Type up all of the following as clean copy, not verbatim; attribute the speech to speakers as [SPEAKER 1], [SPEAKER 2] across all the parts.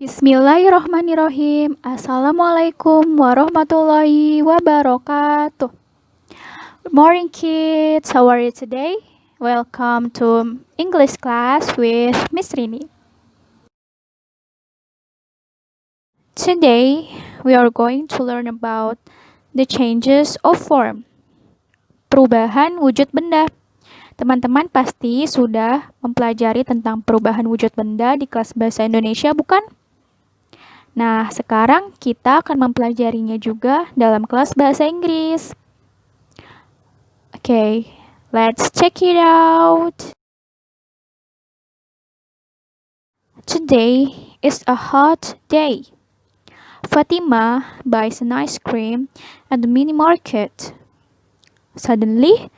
[SPEAKER 1] Bismillahirrahmanirrahim. Assalamualaikum warahmatullahi wabarakatuh. Good morning, kids. How are you today? Welcome to English class with Miss Rini. Today, we are going to learn about the changes of form. Perubahan wujud benda. Teman-teman pasti sudah mempelajari tentang perubahan wujud benda di kelas bahasa Indonesia, bukan? Nah, sekarang kita akan mempelajarinya juga dalam kelas bahasa Inggris. Okay, let's check it out. Today is a hot day. Fatima buys an ice cream at the mini market. Suddenly,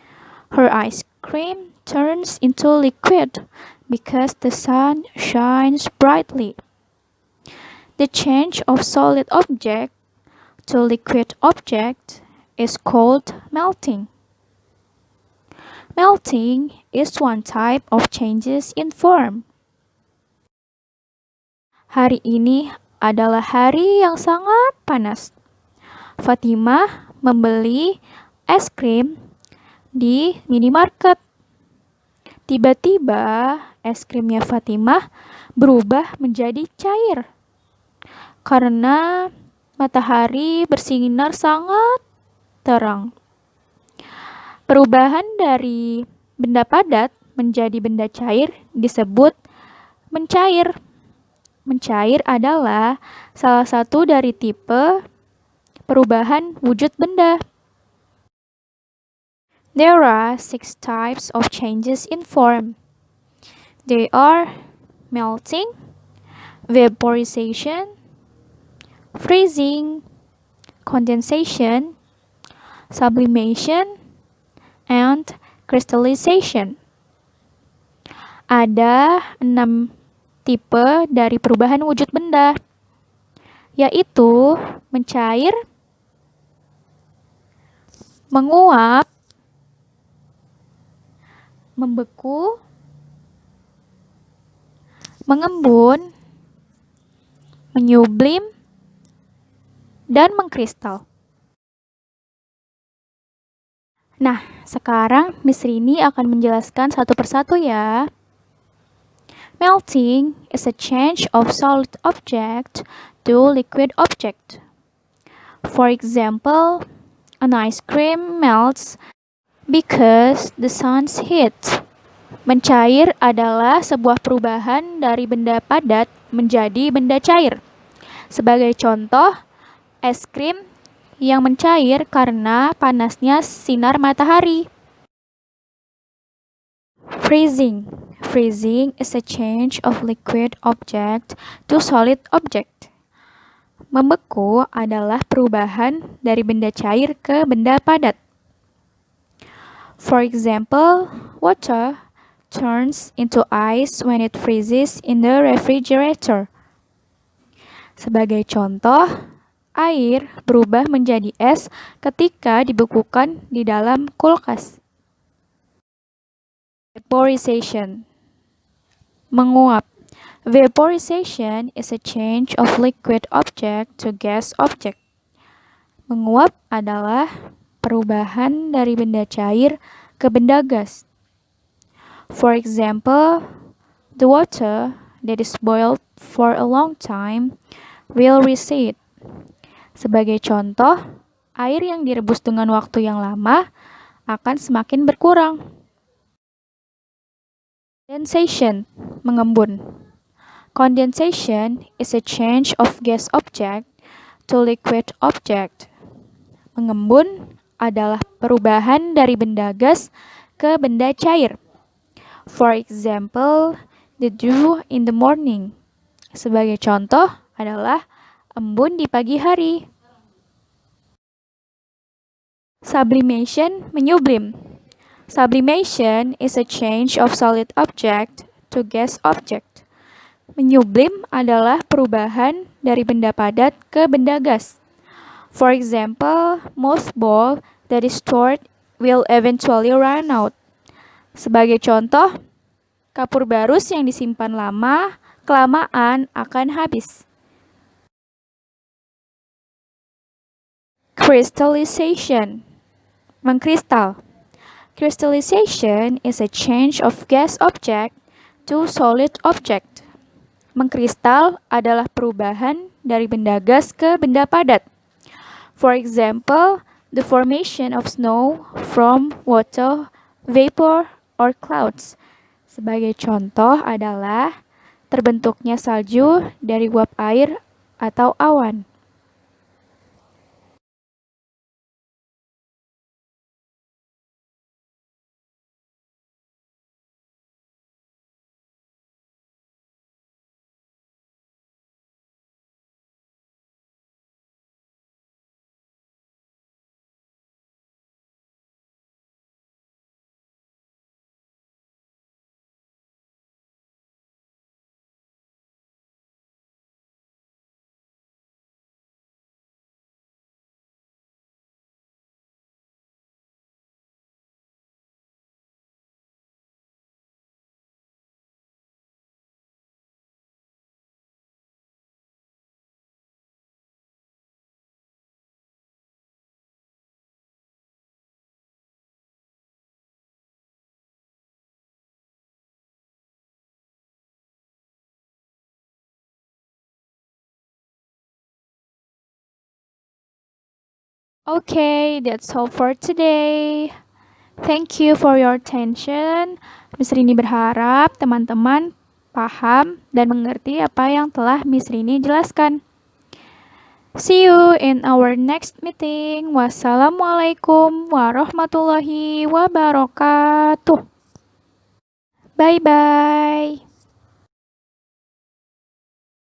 [SPEAKER 1] her ice cream turns into liquid because the sun shines brightly. The change of solid object to liquid object is called melting. Melting is one type of changes in form. Hari ini adalah hari yang sangat panas. Fatima membeli es krim di minimarket. Tiba-tiba es krimnya Fatima berubah menjadi cair karena matahari bersinar sangat terang. Perubahan dari benda padat menjadi benda cair disebut mencair. Mencair adalah salah satu dari tipe perubahan wujud benda. There are 6 types of changes in form. They are melting, vaporization, freezing, condensation, sublimation, and crystallization. Ada 6 tipe dari perubahan wujud benda, yaitu mencair, menguap, membeku, mengembun, menyublim, dan mengkristal. Nah, sekarang Miss Rini akan menjelaskan satu persatu ya. Melting is a change of solid object to liquid object. For example, an ice cream melts because the sun's heat. Mencair adalah sebuah perubahan dari benda padat menjadi benda cair. Sebagai contoh, es krim yang mencair karena panasnya sinar matahari. Freezing. Freezing is a change of liquid object to solid object. Membeku adalah perubahan dari benda cair ke benda padat. For example, water turns into ice when it freezes in the refrigerator. Sebagai contoh, air berubah menjadi es ketika dibekukan di dalam kulkas. Vaporization. Menguap. Vaporization is a change of liquid object to gas object. Menguap adalah perubahan dari benda cair ke benda gas. For example, the water that is boiled for a long time will recede. Sebagai contoh, air yang direbus dengan waktu yang lama akan semakin berkurang. Condensation, mengembun. Condensation is a change of gas object to liquid object. Mengembun adalah perubahan dari benda gas ke benda cair. For example, the dew in the morning. Sebagai contoh adalah embun di pagi hari. Sublimation, menyublim. Sublimation is a change of solid object to gas object. Menyublim adalah perubahan dari benda padat ke benda gas. For example, mothball that is stored will eventually run out. Sebagai contoh, kapur barus yang disimpan lama, kelamaan akan habis. Crystallization. Mengkristal. Crystallization is a change of gas object to solid object. Mengkristal adalah perubahan dari benda gas ke benda padat. For example, the formation of snow from water, vapor, or clouds. Sebagai contoh adalah terbentuknya salju dari uap air atau awan. Okay, that's all for today. Thank you for your attention. Miss Rini berharap teman-teman paham dan mengerti apa yang telah Miss Rini jelaskan. See you in our next meeting. Wassalamualaikum warahmatullahi wabarakatuh. Bye-bye.